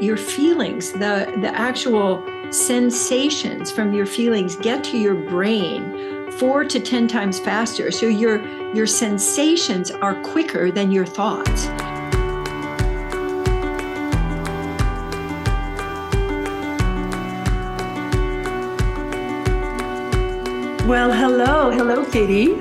your feelings, the actual sensations from your feelings get to your brain 4 to 10 times faster. So your sensations are quicker than your thoughts. Well, hello, Katie.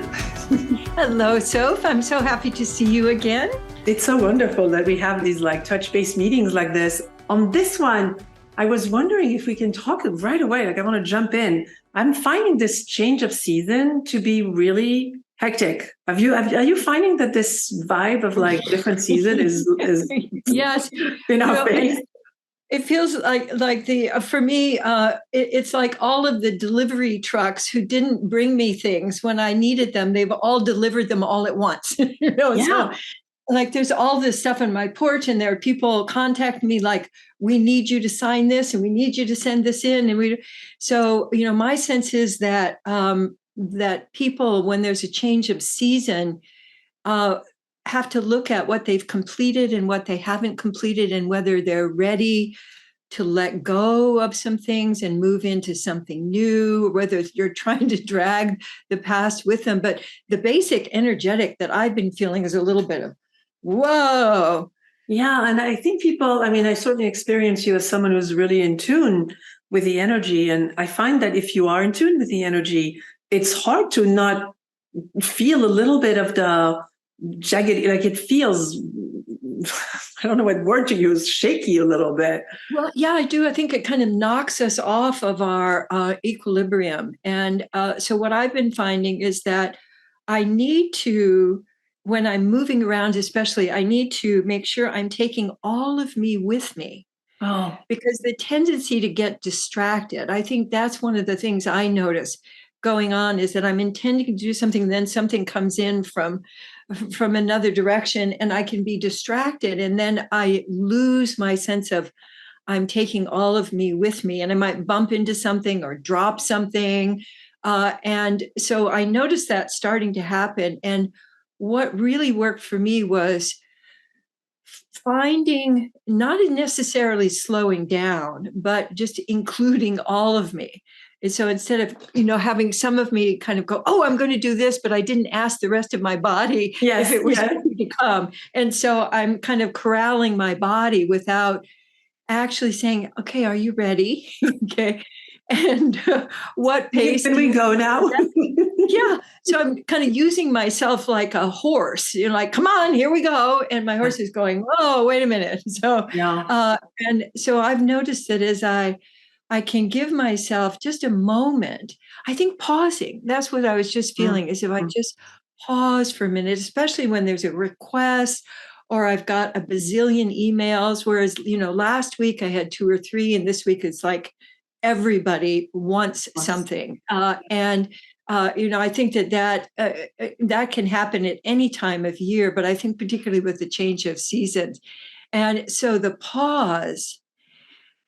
Hello, Soph. I'm so happy to see you again. It's so wonderful that we have these touch-base meetings like this. On this one, I was wondering if we can talk right away. I want to jump in. I'm finding this change of season to be really hectic. Are you finding that this vibe of different season is yes in our face? It feels like for me, it's like all of the delivery trucks who didn't bring me things when I needed them. They've all delivered them all at once. So there's all this stuff on my porch, and there are people contact me like, we need you to sign this and we need you to send this in. And my sense is that that people, when there's a change of season, have to look at what they've completed and what they haven't completed, and whether they're ready to let go of some things and move into something new, or whether you're trying to drag the past with them. But the basic energetic that I've been feeling is a little bit of, whoa. Yeah. And I think I certainly experience you as someone who's really in tune with the energy. And I find that if you are in tune with the energy, it's hard to not feel a little bit of the jagged, it feels, I don't know what word to use, shaky a little bit. Well, yeah, I do. I think it kind of knocks us off of our equilibrium. And so what I've been finding is that I need to, when I'm moving around, especially, I need to make sure I'm taking all of me with me. Oh, because the tendency to get distracted, I think that's one of the things I notice going on, is that I'm intending to do something, and then something comes in from another direction, and I can be distracted, and then I lose my sense of I'm taking all of me with me, and I might bump into something or drop something. And so I noticed that starting to happen. And what really worked for me was finding, not necessarily slowing down, but just including all of me. And so instead of, having some of me kind of go, oh, I'm going to do this, but I didn't ask the rest of my body if it was ready to come. And so I'm kind of corralling my body without actually saying, okay, are you ready? Okay. And what pace can we go now? Yeah. So I'm kind of using myself like a horse, come on, here we go. And my horse is going, oh, wait a minute. So, and so I've noticed that as I can give myself just a moment. I think pausing, that's what I was just feeling, is if I just pause for a minute, especially when there's a request or I've got a bazillion emails, whereas, last week I had 2 or 3, and this week it's like everybody wants something. And I think that can happen at any time of year, but I think particularly with the change of seasons. And so the pause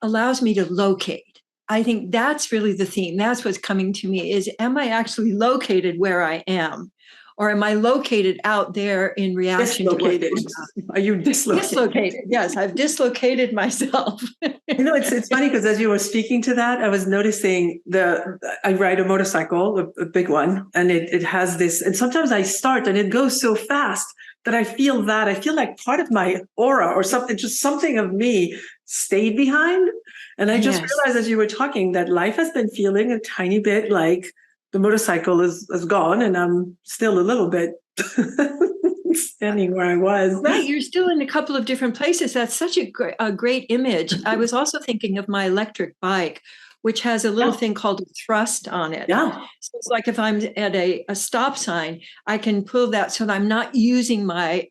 allows me to locate. I think that's really the theme. That's what's coming to me is, am I actually located where I am? Or am I located out there in reaction dislocated. to Are you dislocated? Dislocated. Yes, I've dislocated myself. It's funny because as you were speaking to that, I was noticing I ride a motorcycle, a big one, and it has this, and sometimes I start and it goes so fast that I feel like part of my aura or something, just something of me stayed behind. And I just realized as you were talking that life has been feeling a tiny bit like the motorcycle is gone, and I'm still a little bit standing where I was. Right, you're still in a couple of different places. That's such a great image. I was also thinking of my electric bike, which has a little thing called a thrust on it. Yeah. So it's like if I'm at a stop sign, I can pull that so that I'm not using my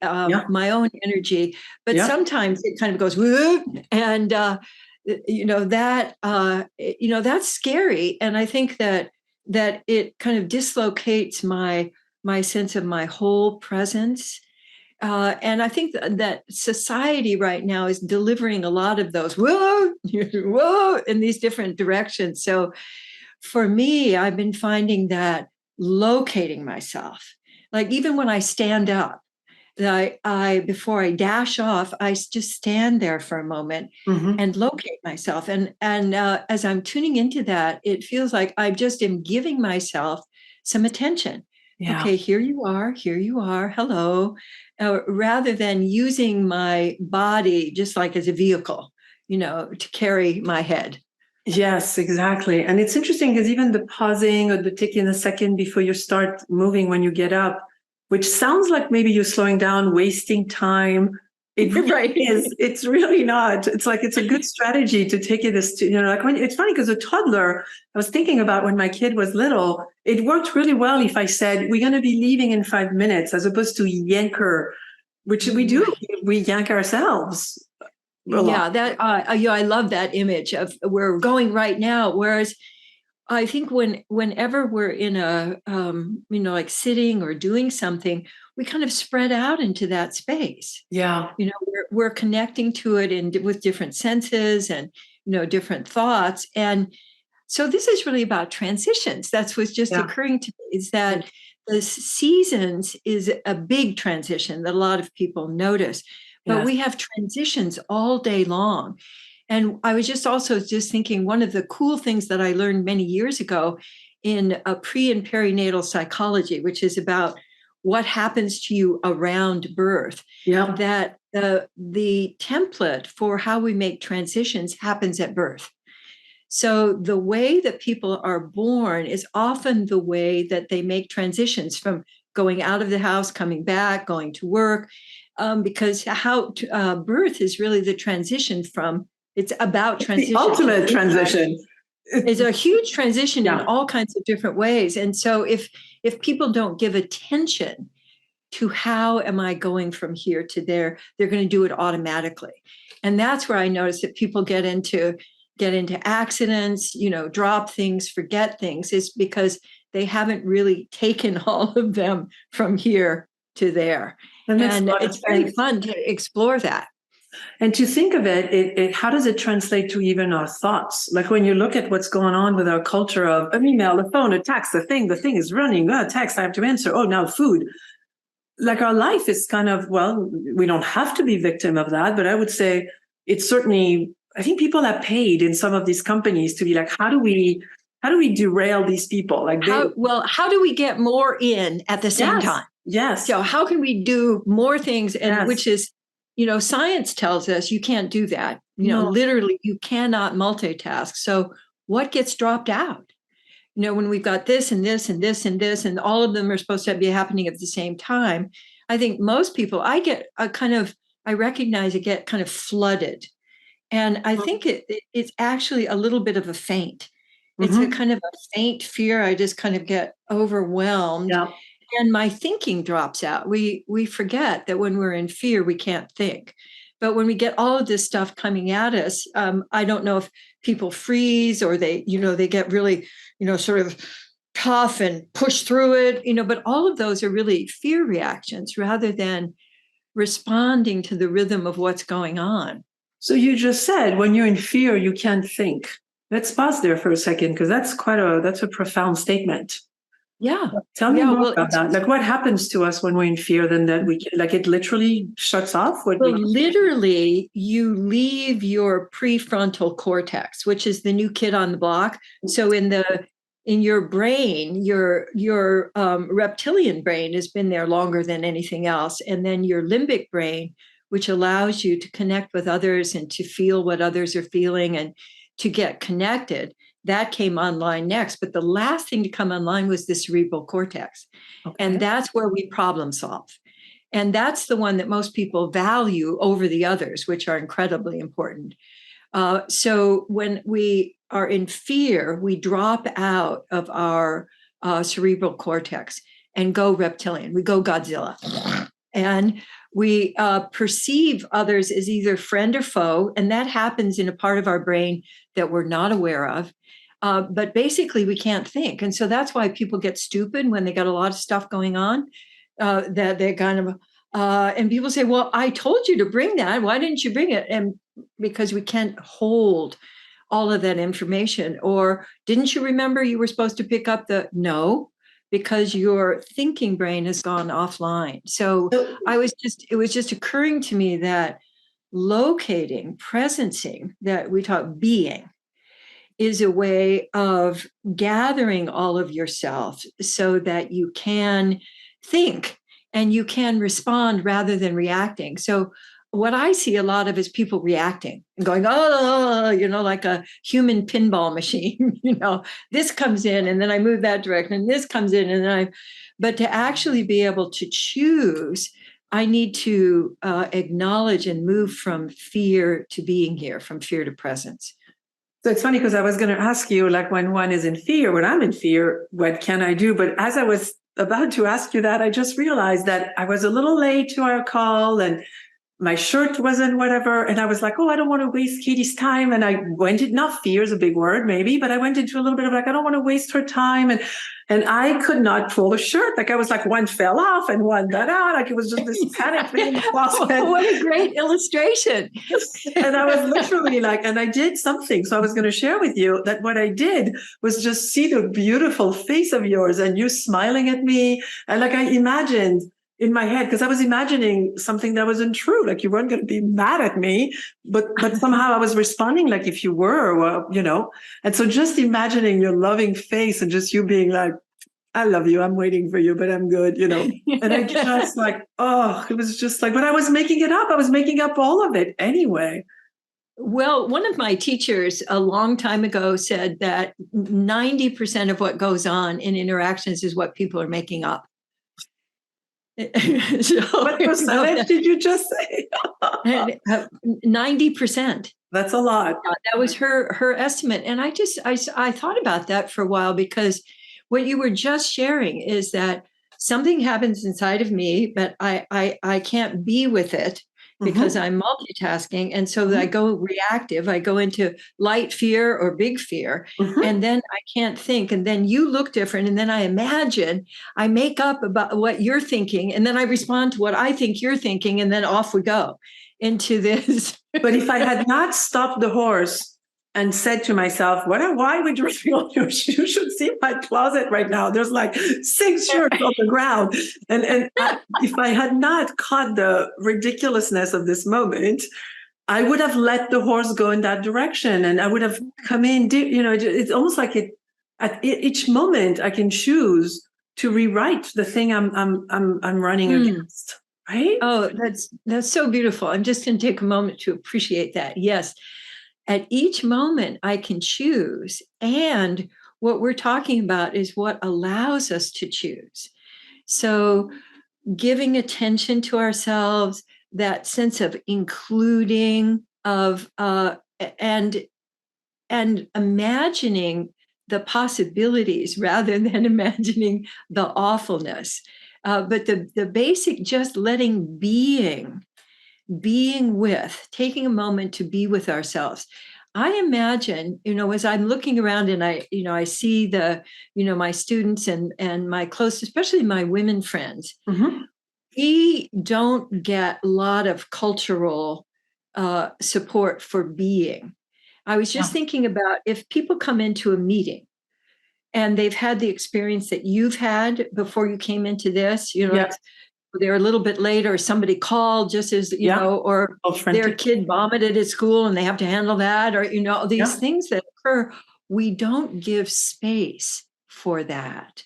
my own energy. But sometimes it kind of goes, whoop, and that's scary. And I think that it kind of dislocates my sense of my whole presence. And I think that society right now is delivering a lot of those whoa, whoa in these different directions. So for me, I've been finding that locating myself, like even when I stand up, that I before I dash off, I just stand there for a moment Mm-hmm. and locate myself. And as I'm tuning into that, it feels like I just am giving myself some attention. Yeah. Okay, here you are. Here you are. Hello. Rather than using my body just like as a vehicle, to carry my head. Yes, exactly. And it's interesting because even the pausing or the taking a second before you start moving when you get up, which sounds like maybe you're slowing down, wasting time. It really Right. is. It's really not. It's like it's a good strategy to take it as like when it's funny because a toddler, I was thinking about when my kid was little, it worked really well if I said, we're going to be leaving in 5 minutes, as opposed to yank her, which we do. Right. We yank ourselves a lot. Yeah, I love that image of we're going right now. Whereas I think whenever we're in a like sitting or doing something, we kind of spread out into that space. Yeah. We're connecting to it with different senses and different thoughts. And so this is really about transitions. That's what's just Yeah. occurring to me, is that the seasons is a big transition that a lot of people notice, but Yes. we have transitions all day long. And I was just also just thinking, one of the cool things that I learned many years ago in a pre and perinatal psychology, which is about what happens to you around birth, Yeah. that the template for how we make transitions happens at birth. So the way that people are born is often the way that they make transitions from going out of the house, coming back, going to work, because how birth is really the transition from. It's about transition. The ultimate transition. It's a huge transition in Yeah. all kinds of different ways. And so if people don't give attention to how am I going from here to there, they're going to do it automatically. And that's where I notice that people get into accidents, drop things, forget things, is because they haven't really taken all of them from here to there. And it's very fun to explore that. And to think of it, how does it translate to even our thoughts? Like when you look at what's going on with our culture of an email, a phone, a text, the thing is running, text, I have to answer. Oh, now food. Like our life is kind of, well, we don't have to be victim of that, but I would say it's certainly, I think people are paid in some of these companies to be like, how do we derail these people? Like how do we get more in at the same time? Yes. So how can we do more things? And Yes. which is, science tells us you can't do that. No. Literally you cannot multitask. So what gets dropped out? When we've got this and this and this and this, and all of them are supposed to be happening at the same time, I think most people, I recognize it get kind of flooded. And I think it's actually a little bit of a feint. It's a kind of a faint fear. I just kind of get overwhelmed. Yeah. And my thinking drops out. We forget that when we're in fear, we can't think. But when we get all of this stuff coming at us, I don't know if people freeze or they get really, sort of tough and push through it, but all of those are really fear reactions rather than responding to the rhythm of what's going on. So you just said when you're in fear, you can't think. Let's pause there for a second, because that's that's a profound statement. Yeah. Tell me more about that. Like what happens to us when we're in fear, then that it literally shuts off? Literally, you leave your prefrontal cortex, which is the new kid on the block. So in your brain, your reptilian brain has been there longer than anything else. And then your limbic brain, which allows you to connect with others and to feel what others are feeling and to get connected, that came online next. But the last thing to come online was the cerebral cortex. Okay. And that's where we problem solve. And that's the one that most people value over the others, which are incredibly important. So when we are in fear, we drop out of our cerebral cortex and go reptilian. We go Godzilla. And we perceive others as either friend or foe. And that happens in a part of our brain that we're not aware of. But basically, we can't think. And so that's why people get stupid when they got a lot of stuff going on, that they kind of, and people say, well, I told you to bring that. Why didn't you bring it? And because we can't hold all of that information. Or didn't you remember you were supposed to pick up no, because your thinking brain has gone offline. So it was just occurring to me that locating, presencing, that we talk being, is a way of gathering all of yourself so that you can think and you can respond rather than reacting. So what I see a lot of is people reacting and going, oh, like a human pinball machine, this comes in and then I move that direction and this comes in and then but to actually be able to choose, I need to acknowledge and move from fear to being here, from fear to presence. So it's funny because I was going to ask you, like, when one is in fear, when I'm in fear, what can I do? But as I was about to ask you that, I just realized that I was a little late to our call and my shirt wasn't whatever. And I was like, oh, I don't want to waste Katie's time. And I went into, not fear is a big word, maybe, but I went into a little bit of like, I don't want to waste her time. And I could not pull a shirt. Like I was like, one fell off and one got out. Like it was just this panic thing in the closet. What a great illustration. And I was literally like, and I did something. So I was going to share with you that what I did was just see the beautiful face of yours and you smiling at me. And like I imagined in my head, because I was imagining something that wasn't true. Like you weren't going to be mad at me, but somehow I was responding like if you were, well, And so just imagining your loving face and just you being like, I love you. I'm waiting for you, but I'm good, And I just like, oh, it was just like, but I was making it up. I was making up all of it anyway. Well, one of my teachers a long time ago said that 90% of what goes on in interactions is what people are making up. So, what percentage did you just say? 90%. That's a lot. That was her estimate. And I thought about that for a while, because what you were just sharing is that something happens inside of me, but I can't be with it because I'm multitasking. And so I go reactive. I go into light fear or big fear, and then I can't think. And then you look different. And then I imagine, I make up about what you're thinking. And then I respond to what I think you're thinking. And then off we go into this. But if I had not stopped the horse and said to myself, why would you feel you should see my closet right now? There's like 6 shirts on the ground. And if I had not caught the ridiculousness of this moment, I would have let the horse go in that direction. And I would have come in, it's almost like at each moment I can choose to rewrite the thing I'm running against. Right? Oh, that's so beautiful. I'm just going to take a moment to appreciate that. Yes. At each moment, I can choose. And what we're talking about is what allows us to choose. So giving attention to ourselves, that sense of including, and imagining the possibilities rather than imagining the awfulness. But the basic, just letting being with, taking a moment to be with ourselves. I imagine, as I'm looking around and I see my students and my close, especially my women friends, we don't get a lot of cultural support for being. I was just thinking about if people come into a meeting and they've had the experience that you've had before you came into this, they're a little bit late, or somebody called just as, or their kid vomited at school and they have to handle that, or, these things that occur, we don't give space for that,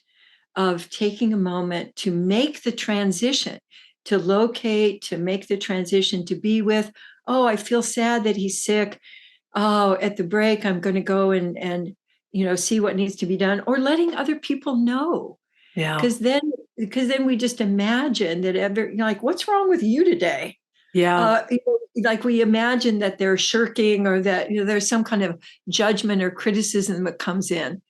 of taking a moment to make the transition, to locate, to make the transition, to be with, oh, I feel sad that he's sick. Oh, at the break, I'm going to go and see what needs to be done, or letting other people know. Yeah. Because then we just imagine that like, what's wrong with you today? Yeah. Like we imagine that they're shirking, or that there's some kind of judgment or criticism that comes in.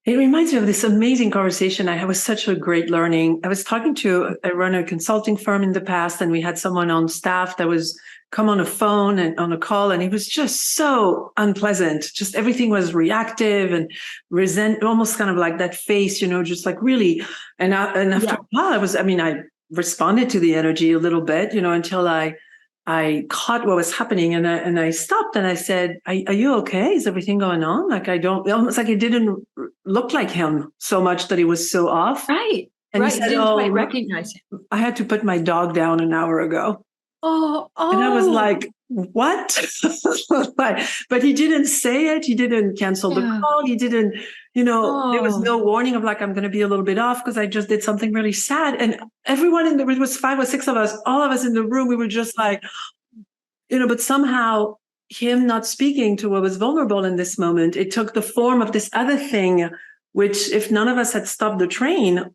It reminds me of this amazing conversation I had. Was such a great learning. I was talking to I run a consulting firm in the past, and we had someone on staff that was come on a phone and on a call, and it was just so unpleasant. Just everything was reactive and almost kind of like that face, just like really. And after a while, I responded to the energy a little bit, until I caught what was happening, and I stopped and I said, are you okay? Is everything going on? Like almost like it didn't look like him so much that he was so off. Right. And right. he said, Didn't "Oh, quite recognize him. I had to put my dog down an hour ago." Oh, And I was oh. like, what? But he didn't say it. He didn't cancel the Yeah. call. He didn't, there was Oh. no warning of like, I'm going to be a little bit off because I just did something really sad. And everyone in the room, it was 5 or 6 of us, all of us in the room, we were just like, but somehow him not speaking to what was vulnerable in this moment, it took the form of this other thing, which if none of us had stopped the train,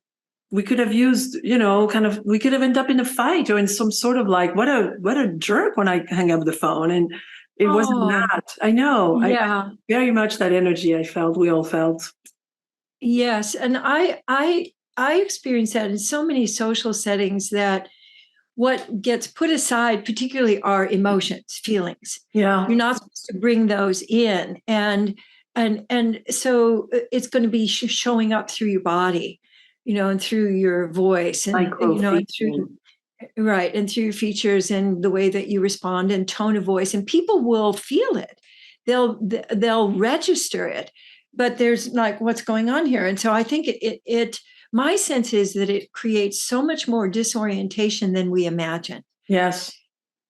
we could have used, we could have ended up in a fight or in some sort of like, what a jerk when I hang up the phone. And it wasn't that. I know. Yeah. I very much that energy I felt, we all felt. Yes. And I experienced that in so many social settings that what gets put aside, particularly our emotions, feelings. Yeah. You're not supposed to bring those in. And so it's going to be showing up through your body, and through your voice and, and through, right. And through your features and the way that you respond and tone of voice, and people will feel it. They'll register it, but there's like, what's going on here? And so I think my sense is that it creates so much more disorientation than we imagine. Yes.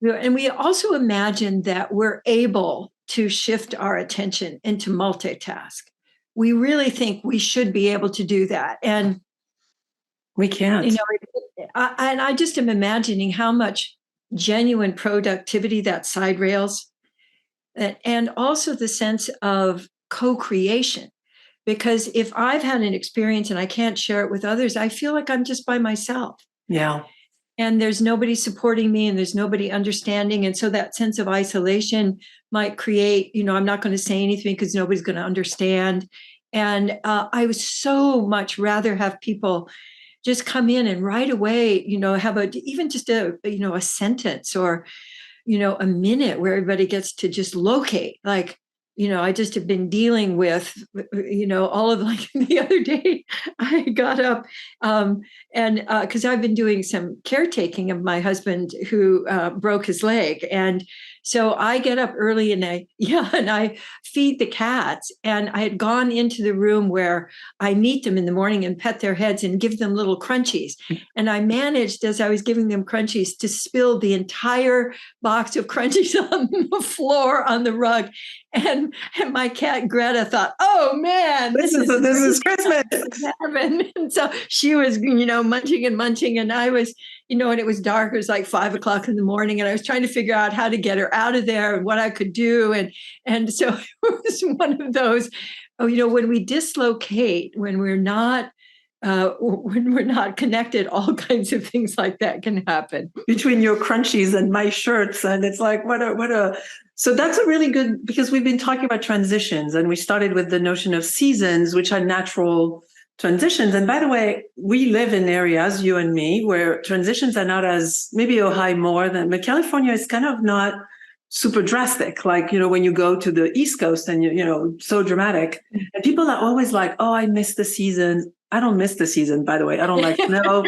And we also imagine that we're able to shift our attention into multitask. We really think we should be able to do that. And we can't. I just am imagining how much genuine productivity that side rails, and also the sense of co-creation. Because if I've had an experience and I can't share it with others, I feel like I'm just by myself. Yeah. And there's nobody supporting me and there's nobody understanding. And so that sense of isolation might create, I'm not going to say anything because nobody's going to understand. And I would so much rather have people just come in and right away, have even just a sentence or, a minute where everybody gets to just locate, like, I just have been dealing with, all of like the other day I got up and because I've been doing some caretaking of my husband who broke his leg. And so I get up early and I feed the cats. And I had gone into the room where I meet them in the morning and pet their heads and give them little crunchies. And I managed, as I was giving them crunchies, to spill the entire box of crunchies on the floor on the rug. And my cat Greta thought, "Oh man, this is Christmas." And so she was, munching and munching, and I was, and it was dark. It was like 5 o'clock in the morning, and I was trying to figure out how to get her out of there and what I could do, and so it was one of those, when we dislocate, when we're not connected, all kinds of things like that can happen. Between your crunchies and my shirts. And it's like, so that's a really good, because we've been talking about transitions and we started with the notion of seasons, which are natural transitions. And by the way, we live in areas, you and me, where transitions are not as, maybe Ohio more than, but California is kind of not super drastic. Like, when you go to the East Coast and, so dramatic. And people are always like, "Oh, I miss the season." I don't miss the season, by the way. I don't like snow.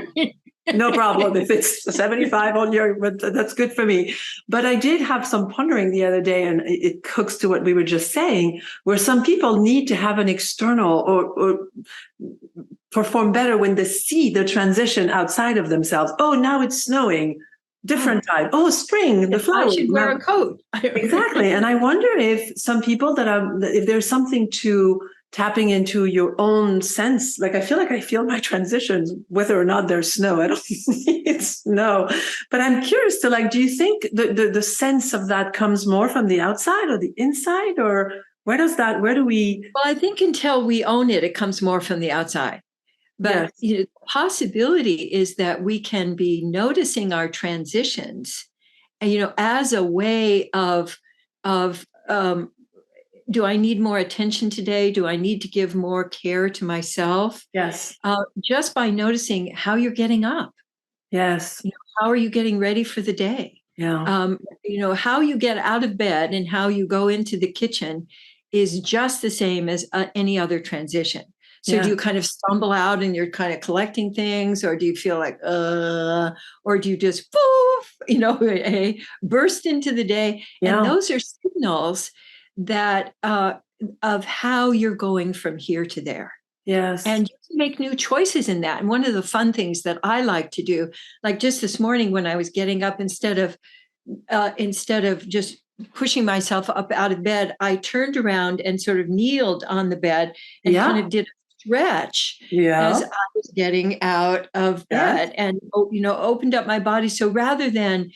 No problem if it's 75 all year, but that's good for me. But I did have some pondering the other day, and it hooks to what we were just saying, where some people need to have an external or perform better when they see the transition outside of themselves. Oh, now it's snowing. Different type. Oh, spring, the flowers. I should wear a coat. Exactly. And I wonder if some people if there's something to tapping into your own sense. Like, I feel my transitions, whether or not there's snow. I don't need snow. But I'm curious to do you think the sense of that comes more from the outside or the inside? Or where do we? Well, I think until we own it, it comes more from the outside. But yes. The possibility is that we can be noticing our transitions, as a way of do I need more attention today? Do I need to give more care to myself? Yes. Just by noticing how you're getting up. Yes. How are you getting ready for the day? Yeah. How you get out of bed and how you go into the kitchen is just the same as any other transition. So do you kind of stumble out and you're kind of collecting things, or do you feel like, or do you just poof, burst into the day? Yeah. And those are signals that of how you're going from here to there. Yes. And you can make new choices in that. And one of the fun things that I like to do, like just this morning when I was getting up, instead of just pushing myself up out of bed, I turned around and sort of kneeled on the bed and kind Yeah. of did a stretch Yeah. as I was getting out of Yes. bed, and opened up my body. So rather than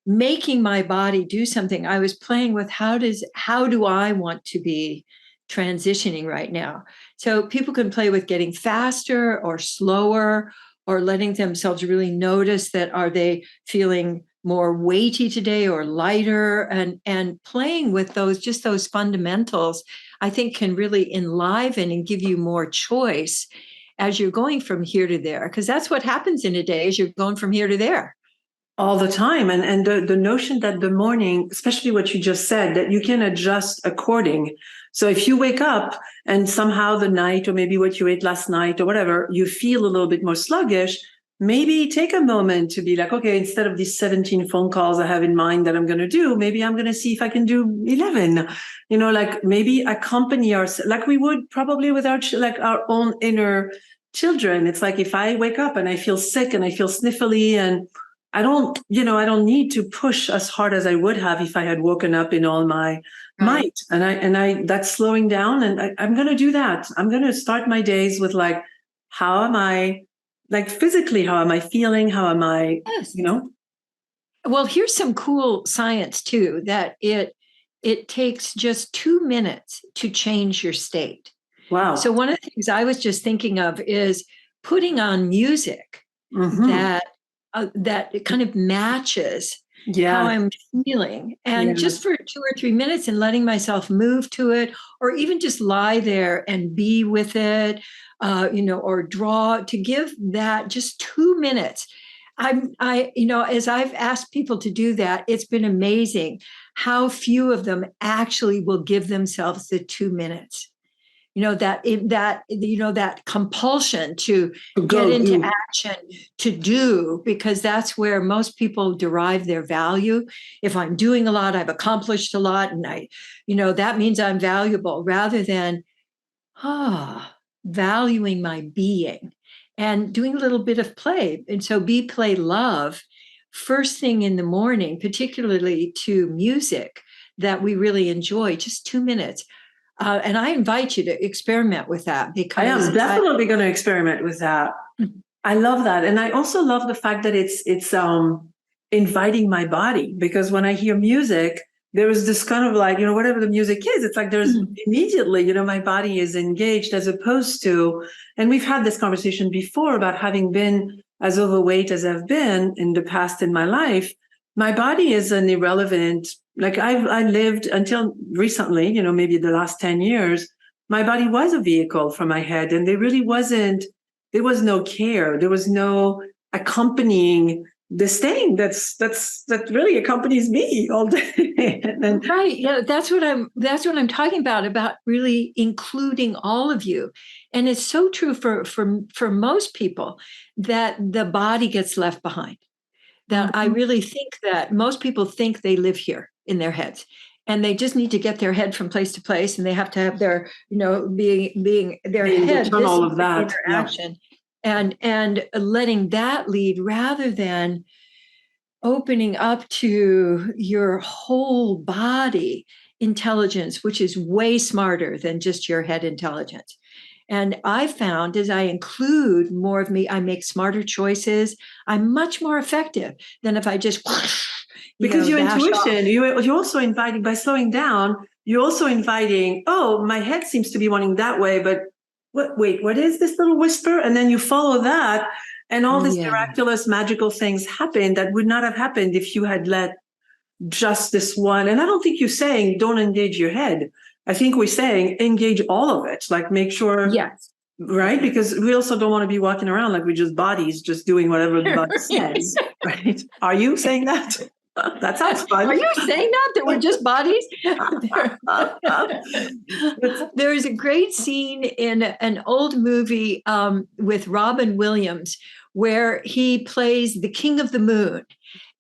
making my body do something, I was playing with how do I want to be transitioning right now. So people can play with getting faster or slower, or letting themselves really notice that, are they feeling more weighty today or lighter, and playing with those fundamentals, I think, can really enliven and give you more choice as you're going from here to there, because that's what happens in a day, is you're going from here to there All the time. And the notion that the morning, especially what you just said, that you can adjust according. So if you wake up and somehow the night, or maybe what you ate last night or whatever, you feel a little bit more sluggish, maybe take a moment to be like, okay, instead of these 17 phone calls I have in mind that I'm going to do, maybe I'm going to see if I can do 11, like maybe accompany ourselves like we would probably with our own inner children. It's like, if I wake up and I feel sick and I feel sniffly, and I don't need to push as hard as I would have if I had woken up in all my might. And that's slowing down. And I'm going to do that. I'm going to start my days with like, how am I, like physically, how am I feeling? How am I, Yes. you know? Well, here's some cool science too, that it takes just 2 minutes to change your state. Wow. So one of the things I was just thinking of is putting on music Mm-hmm. that kind of matches how Yeah. I'm feeling, and Yeah. just for 2 or 3 minutes, and letting myself move to it, or even just lie there and be with it, or draw, to give that just 2 minutes. As I've asked people to do that, it's been amazing how few of them actually will give themselves the 2 minutes. That compulsion to To get go into do. action, to do, because that's where most people derive their value. If I'm doing a lot, I've accomplished a lot, and that means I'm valuable, rather than valuing my being and doing a little bit of play. And so be, play, love first thing in the morning, particularly to music that we really enjoy, just 2 minutes. And I invite you to experiment with that, I because am definitely going to experiment with that. I love that. And I also love the fact that it's inviting my body, because when I hear music, there is this kind of like, whatever the music is, it's like there's immediately, my body is engaged, as opposed to, and we've had this conversation before about having been as overweight as I've been in the past in my life. My body is an irrelevant, like I lived until recently, maybe the last 10 years, my body was a vehicle for my head, and there was no care. There was no accompanying this thing that really accompanies me all day. And right, yeah, that's what I'm talking about really including all of you. And it's so true for most people, that the body gets left behind. That I really think that most people think they live here in their heads, and they just need to get their head from place to place, and they have to have their, being their head, turn this all is of the that. Yeah. interaction, and letting that lead, rather than opening up to your whole body intelligence, which is way smarter than just your head intelligence. And I found, as I include more of me, I make smarter choices. I'm much more effective than if I just, Because your dash off. intuition, you're also inviting, by slowing down, you're also inviting, oh, my head seems to be wanting that way, but wait, what is this little whisper? And then you follow that, and all these Yeah. miraculous, magical things happen that would not have happened if you had let just this one. And I don't think you're saying don't engage your head. I think we're saying engage all of it, like make sure. Yes. Right? Because we also don't want to be walking around like we're just bodies, just doing whatever the body says, right? Are you saying that? That sounds fun. Are you saying that we're just bodies? There is a great scene in an old movie with Robin Williams, where he plays the King of the Moon,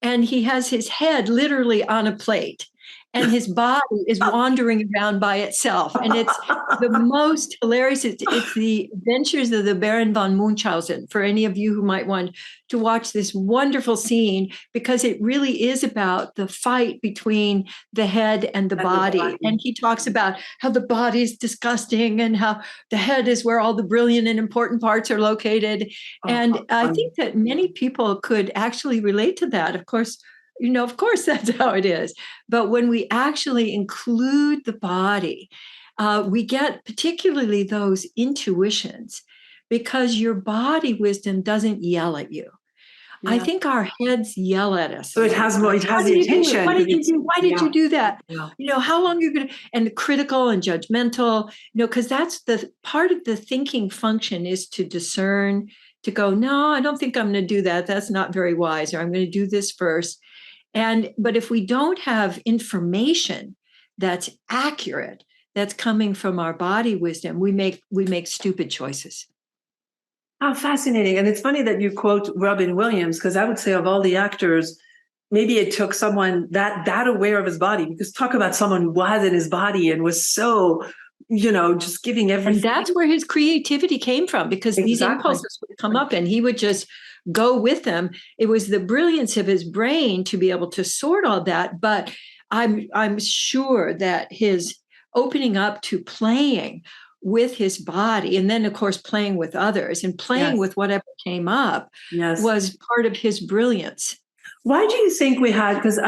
and he has his head literally on a plate. and his body is wandering around by itself. And it's the most hilarious. It's the Adventures of the Baron von Munchausen, for any of you who might want to watch this wonderful scene, because it really is about the fight between the head and the body. And he talks about how the body is disgusting and how the head is where all the brilliant and important parts are located. And I think that many people could actually relate to that. Of course, that's how it is. But when we actually include the body, we get particularly those intuitions, because your body wisdom doesn't yell at you. Yeah. I think our heads yell at us. So it has more, it has the attention. What did you do? Why did you do that? Yeah. How long you're going to, and critical and judgmental, because that's the part of the thinking function, is to discern, to go, no, I don't think I'm going to do that. That's not very wise, or I'm going to do this first. But if we don't have information that's accurate, that's coming from our body wisdom, we make stupid choices. How fascinating. And it's funny that you quote Robin Williams, because I would say of all the actors, maybe it took someone that aware of his body, because talk about someone who was in his body and was so, just giving everything. And that's where his creativity came from, because these impulses would come up and he would just go with them. It was the brilliance of his brain to be able to sort all that. But I'm sure that his opening up to playing with his body, and then of course playing with others and playing with whatever came up, was part of his brilliance. Why do you think we had, because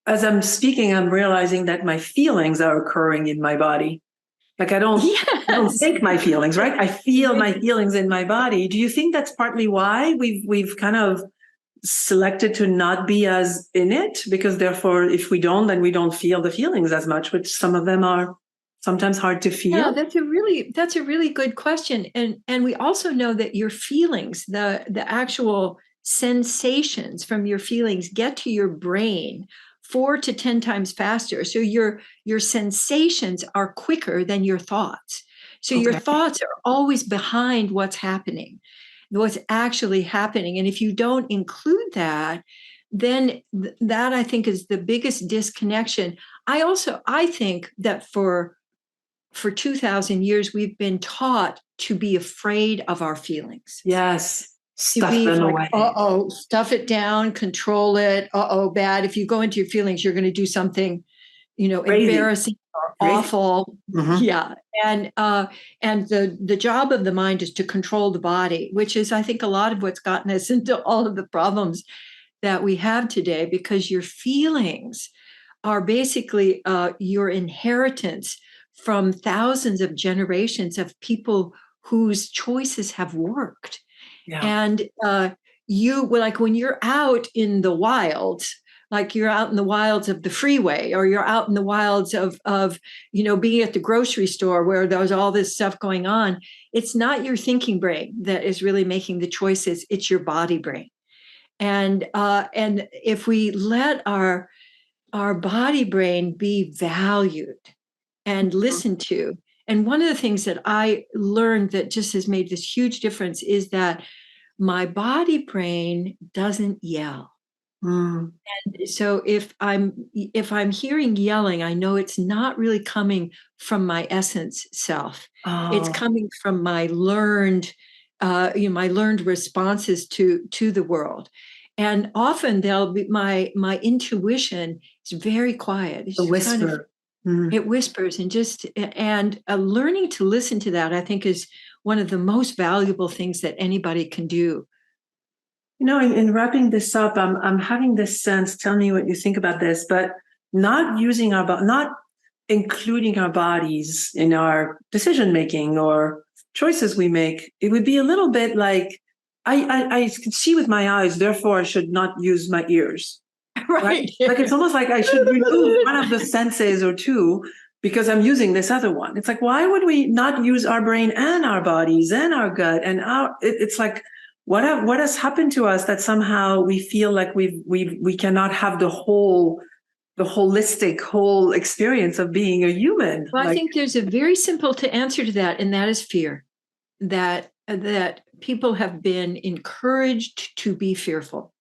as I'm speaking, I'm realizing that my feelings are occurring in my body. Like I don't think my feelings, right? I feel my feelings in my body. Do you think that's partly why we've kind of selected to not be as in it? Because therefore, if we don't, then we don't feel the feelings as much, which some of them are sometimes hard to feel. Yeah, that's a really good question. And we also know that your feelings, the actual sensations from your feelings, get to your brain 4 to 10 times faster. So your sensations are quicker than your thoughts. So your thoughts are always behind what's happening, what's actually happening. And if you don't include that, then that, I think, is the biggest disconnection. I think that for 2,000 years, we've been taught to be afraid of our feelings. Yes. Stuff them away. Stuff it down, control it. Bad. If you go into your feelings, you're going to do something, embarrassing or awful. Mm-hmm. Yeah. And the job of the mind is to control the body, which is, I think, a lot of what's gotten us into all of the problems that we have today, because your feelings are basically your inheritance from thousands of generations of people whose choices have worked. Yeah. And like when you're out in the wilds, like you're out in the wilds of the freeway, or you're out in the wilds of being at the grocery store where there's all this stuff going on, it's not your thinking brain that is really making the choices, it's your body brain. And if we let our body brain be valued and listened to. And one of the things that I learned that just has made this huge difference is that my body brain doesn't yell. And so if I'm hearing yelling, I know it's not really coming from my essence self. It's coming from my learned responses to the world. And often they'll be my intuition is very quiet. It's a whisper. It whispers, and learning to listen to that, I think, is one of the most valuable things that anybody can do. In wrapping this up, I'm having this sense, tell me what you think about this, but not including our bodies in our decision-making or choices we make. It would be a little bit like, I can see with my eyes, therefore I should not use my ears. Right. Like it's almost like I should remove one of the senses or two because I'm using this other one. It's like, why would we not use our brain and our bodies and our gut and it's like, what has happened to us that somehow we feel like we cannot have the holistic whole experience of being a human? Well, I think there's a very simple answer to that, and that is fear. That people have been encouraged to be fearful.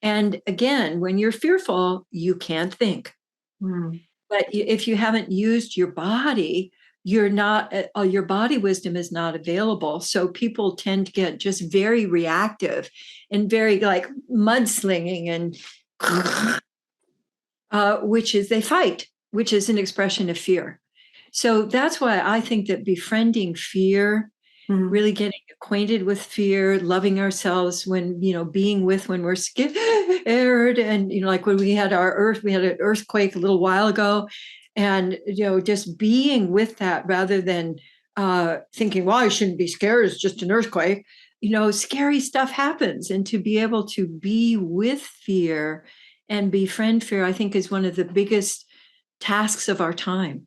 And again, when you're fearful, you can't think. Mm. But if you haven't used your body, you're not, your body wisdom is not available. So people tend to get just very reactive and very like mudslinging and which is they fight, which is an expression of fear. So that's why I think that befriending fear, really getting acquainted with fear, loving ourselves when, being with when we're scared. And, like when we had an earthquake a little while ago, and, just being with that rather than thinking, well, I shouldn't be scared, it's just an earthquake. Scary stuff happens. And to be able to be with fear and befriend fear, I think is one of the biggest tasks of our time.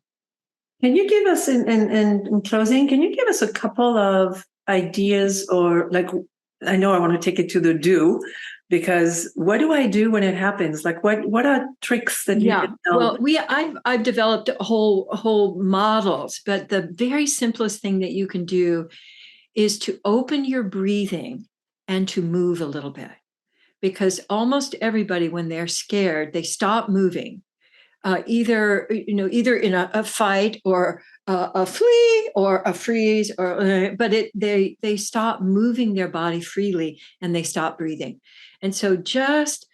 Can you give us, in closing, can you give us a couple of ideas, or like, I know I want to take it to the do, because what do I do when it happens? Like, what are tricks that you can tell? Well, I've developed whole models, but the very simplest thing that you can do is to open your breathing and to move a little bit, because almost everybody, when they're scared, they stop moving. Either in a fight or a flee or a freeze, but they stop moving their body freely and they stop breathing. And so just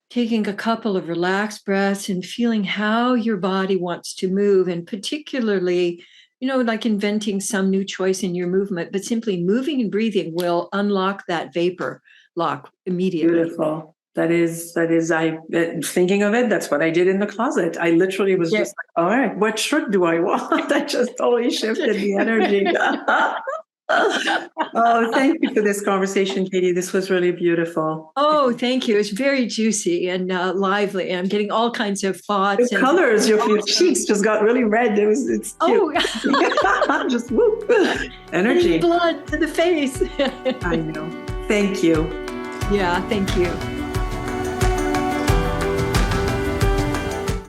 taking a couple of relaxed breaths and feeling how your body wants to move, and particularly, like inventing some new choice in your movement, but simply moving and breathing will unlock that vapor lock immediately. Beautiful. That is, I thinking of it, that's what I did in the closet. I literally was just like, all right, what shirt do I want? I just totally shifted the energy. Oh, thank you for this conversation, Katie. This was really beautiful. Oh, thank you. It's very juicy and lively. And I'm getting all kinds of thoughts. The colors, your cheeks just got really red. It's cute. Oh, just whoop. Energy. Blood to the face. I know. Thank you. Yeah, thank you.